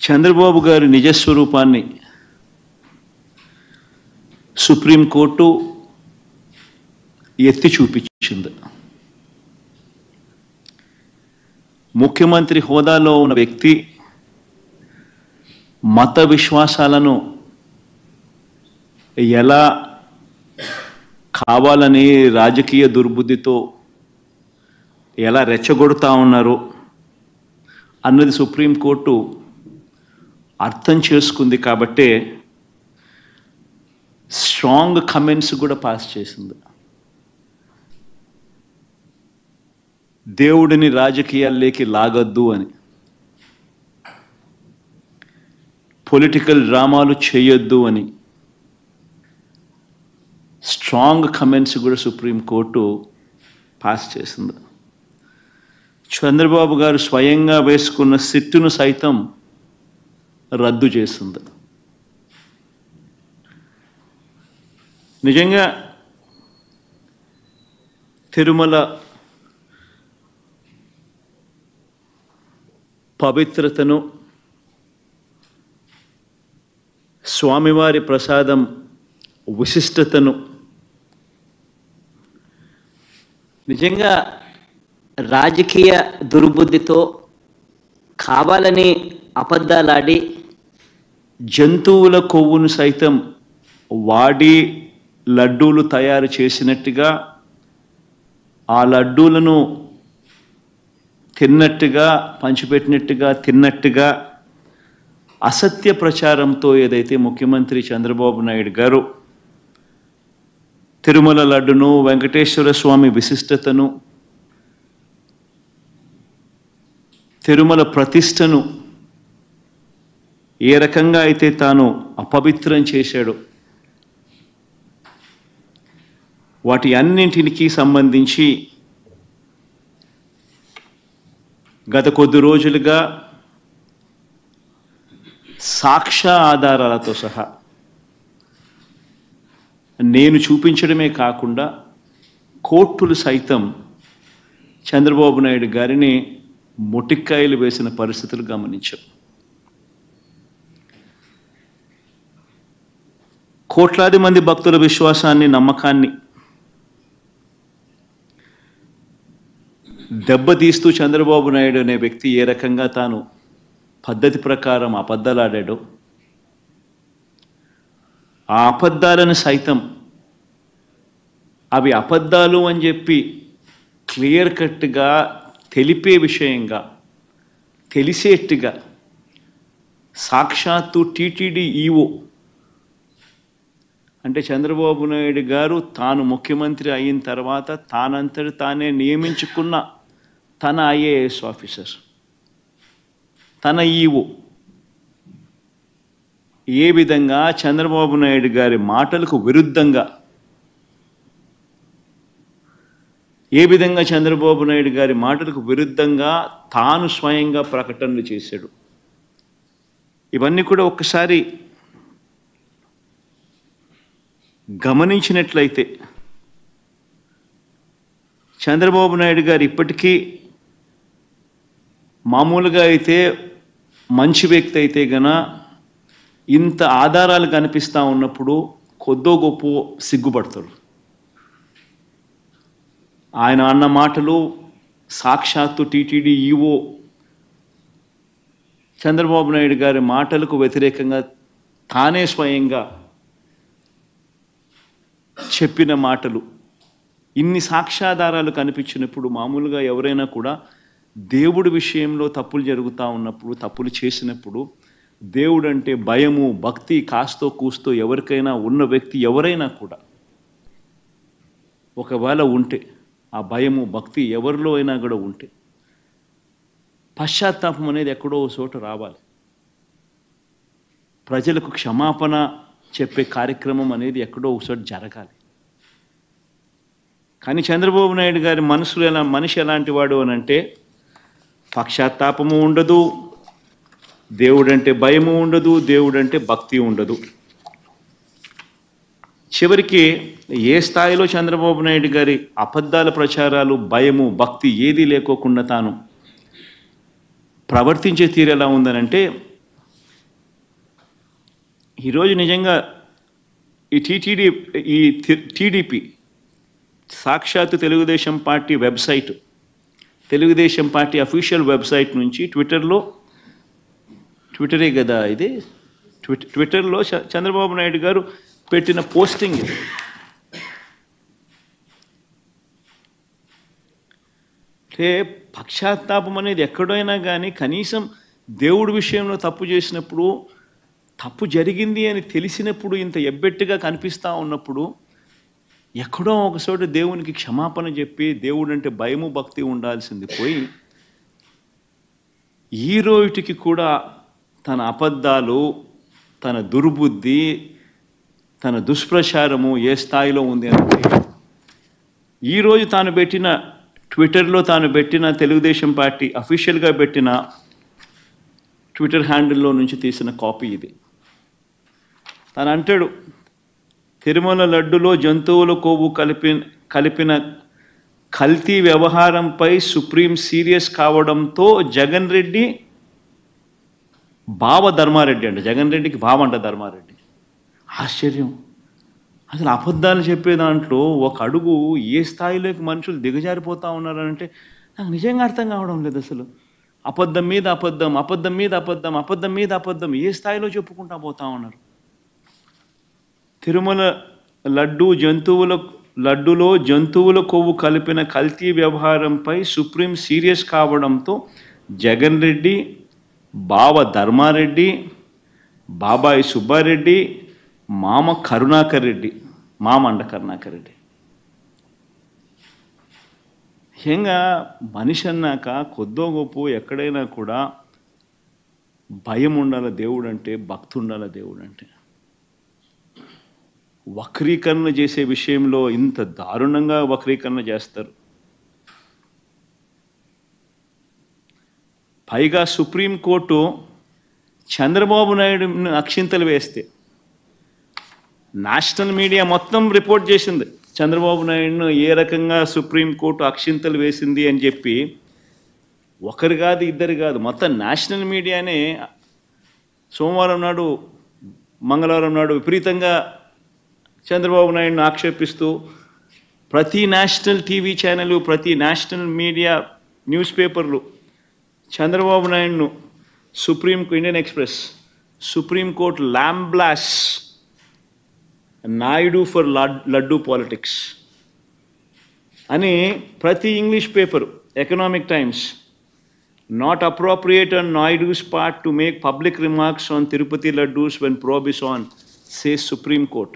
చంద్రబాబు గారి నిజస్వరూపాన్ని సుప్రీంకోర్టు ఎత్తి చూపించింది. ముఖ్యమంత్రి హోదాలో ఉన్న వ్యక్తి మత విశ్వాసాలను ఎలా కావాలని రాజకీయ దుర్బుద్ధితో ఎలా రెచ్చగొడతా ఉన్నారు అన్నది సుప్రీంకోర్టు అర్థం చేసుకుంది. కాబట్టే స్ట్రాంగ్ కమెంట్స్ కూడా పాస్ చేసింది. దేవుడిని రాజకీయాల్లోకి లాగొద్దు అని, పొలిటికల్ డ్రామాలు చేయొద్దు అని స్ట్రాంగ్ కమెంట్స్ కూడా సుప్రీంకోర్టు పాస్ చేసింది. చంద్రబాబు గారు స్వయంగా వేసుకున్న సిట్టును సైతం రద్దు చేసింది. నిజంగా తిరుమల పవిత్రతను, స్వామివారి ప్రసాదం విశిష్టతను నిజంగా రాజకీయ దుర్బుద్ధితో కావాలని అబద్ధాలాడి జంతువుల కొవ్వును సైతం వాడి లడ్డూలు తయారు చేసినట్టుగా, ఆ లడ్డూలను తిన్నట్టుగా, పంచిపెట్టినట్టుగా, తిన్నట్టుగా అసత్య ప్రచారంతో ఏదైతే ముఖ్యమంత్రి చంద్రబాబు నాయుడు గారు తిరుమల లడ్డును, వెంకటేశ్వర స్వామి విశిష్టతను, తిరుమల ప్రతిష్టను ఏ రకంగా అయితే తాను అపవిత్రం చేశాడో వాటి అన్నింటికి సంబంధించి గత కొద్ది రోజులుగా సాక్ష్య ఆధారాలతో సహా నేను చూపించడమే కాకుండా కోర్టులు సైతం చంద్రబాబు నాయుడు గారిని మొటిక్కాయలు వేసిన పరిస్థితులు గమనించాం. కోట్లాది మంది భక్తుల విశ్వాసాన్ని, నమ్మకాన్ని దెబ్బతీస్తూ చంద్రబాబు నాయుడు అనే వ్యక్తి ఏ రకంగా తాను పద్ధతి ప్రకారం అబద్ధాలాడాడో, ఆ అబద్ధాలను సైతం అవి అబద్ధాలు అని చెప్పి క్లియర్ కట్గా తెలిపే విషయంగా, తెలిసేట్టుగా సాక్షాత్తు టీటీడీ ఈఓ అంటే చంద్రబాబు నాయుడు గారు తాను ముఖ్యమంత్రి అయిన తర్వాత తానంతటి తానే నియమించుకున్న తన ఐఏఎస్ ఆఫీసర్, తన ఈఓ ఏ విధంగా చంద్రబాబు నాయుడు గారి మాటలకు విరుద్ధంగా, ఏ విధంగా చంద్రబాబు నాయుడు గారి మాటలకు విరుద్ధంగా తాను స్వయంగా ప్రకటనలు చేశాడు. ఇవన్నీ కూడా ఒక్కసారి గమనించినట్లయితే చంద్రబాబు నాయుడు గారు ఇప్పటికీ మామూలుగా అయితే మంచి వ్యక్తి అయితే గన ఇంత ఆధారాలు కనిపిస్తూ ఉన్నప్పుడు కొద్దో గొప్ప సిగ్గుపడతాడు. ఆయన అన్న మాటలు సాక్షాత్తు టీటీడీ ఈఓ చంద్రబాబు నాయుడు గారి మాటలకు వ్యతిరేకంగా తానే స్వయంగా చెప్పిన మాటలు, ఇన్ని సాక్ష్యాధారాలు కనిపించినప్పుడు మామూలుగా ఎవరైనా కూడా దేవుడి విషయంలో తప్పులు జరుగుతూ ఉన్నప్పుడు, తప్పులు చేసినప్పుడు దేవుడు అంటే భయము, భక్తి కాస్తో కూస్తో ఎవరికైనా ఉన్న వ్యక్తి ఎవరైనా కూడా ఒకవేళ ఉంటే, ఆ భయము భక్తి ఎవరిలో అయినా కూడా ఉంటే పశ్చాత్తాపం అనేది ఎక్కడో చోట రావాలి. ప్రజలకు క్షమాపణ చెప్పే కార్యక్రమం అనేది ఎక్కడో ఒకచోట జరగాలి. కానీ చంద్రబాబు నాయుడు గారి మనిషి ఎలాంటి వాడు అని అంటే పశ్చాత్తాపము ఉండదు, దేవుడంటే భయము ఉండదు, దేవుడంటే భక్తి ఉండదు. చివరికి ఏ స్థాయిలో చంద్రబాబు నాయుడు గారి అబద్ధాల ప్రచారాలు, భయము, భక్తి ఏదీ లేకోకుండా తాను ప్రవర్తించే తీరు ఎలా ఉందనంటే ఈరోజు నిజంగా ఈ టీడీపీ సాక్షాత్తు Telugu Desam party website, Telugu Desam party official website నుంచి ట్విట్టరే కదా ఇది, ట్విట్టర్లో చంద్రబాబు నాయుడు గారు పెట్టిన పోస్టింగ్ ఇది. అంటే పశ్చాత్తాపం అనేది ఎక్కడైనా కానీ కనీసం దేవుడి విషయంలో తప్పు చేసినప్పుడు, తప్పు జరిగింది అని తెలిసినప్పుడు, ఇంత ఎబ్బెట్టుగా కనిపిస్తూ ఉన్నప్పుడు ఎక్కడో ఒకచోట దేవునికి క్షమాపణ చెప్పి దేవుడు అంటే భయము భక్తి ఉండాల్సింది పోయి ఈ రోజుకి కూడా తన అబద్ధాలు, తన దుర్బుద్ధి, తన దుష్ప్రచారము ఏ స్థాయిలో ఉంది అంటే ఈరోజు ట్విట్టర్లో తాను పెట్టిన తెలుగుదేశం పార్టీ అఫీషియల్గా పెట్టిన ట్విట్టర్ హ్యాండిల్లో నుంచి తీసిన కాపీ ఇది. తను అంటాడు, తిరుమల లడ్డులో జంతువుల కొవ్వు కలిపిన కల్తీ వ్యవహారంపై సుప్రీం సీరియస్ కావడంతో జగన్ రెడ్డి బావ ధర్మారెడ్డి అంట, జగన్ రెడ్డికి బావ అంట ధర్మారెడ్డి. ఆశ్చర్యం. అసలు అబద్ధాలు చెప్పే దాంట్లో ఒక అడుగు ఏ స్థాయిలోకి మనుషులు దిగజారిపోతూ ఉన్నారంటే నాకు నిజంగా అర్థం కావడం లేదు. అసలు అబద్ధం మీద అబద్ధం, అబద్ధం మీద అబద్ధం, అబద్ధం మీద అబద్ధం ఏ స్థాయిలో చెప్పుకుంటా పోతా ఉన్నారు. తిరుమల లడ్డులో జంతువుల కొవ్వు కలిపిన కల్తీ వ్యవహారంపై సుప్రీం సీరియస్ కావడంతో జగన్ రెడ్డి, బావ ధర్మారెడ్డి, బాబాయి సుబ్బారెడ్డి, మామ కరుణాకర్ రెడ్డి, మామ అండ కరుణాకర్ రెడ్డి. ముఖ్యంగా మనిషి అన్నాక కొద్దో గొప్ప ఎక్కడైనా కూడా భయం ఉండాలి దేవుడు అంటే, భక్తి ఉండాలి దేవుడు అంటే. వక్రీకరణ చేసే విషయంలో ఇంత దారుణంగా వక్రీకరణ చేస్తారు. పైగా సుప్రీంకోర్టు చంద్రబాబు నాయుడుని అక్షింతలు వేస్తే నేషనల్ మీడియా మొత్తం రిపోర్ట్ చేసింది చంద్రబాబు నాయుడును ఏ రకంగా సుప్రీంకోర్టు అక్షింతలు వేసింది అని చెప్పి. ఒకరు కాదు, ఇద్దరు కాదు, మొత్తం నేషనల్ మీడియానే సోమవారం నాడు, మంగళవారం నాడు విపరీతంగా చంద్రబాబు నాయుడును ఆక్షేపిస్తూ ప్రతి నేషనల్ టీవీ ఛానల్, ప్రతి నేషనల్ మీడియా న్యూస్ పేపర్లు చంద్రబాబు నాయుడును Indian Express Supreme Court lambasts Naidu for laddu politics అని ప్రతి English paper, Economic Times, not appropriate on Naidu's part to make public remarks on Tirupati laddus when probe is on, says Supreme Court.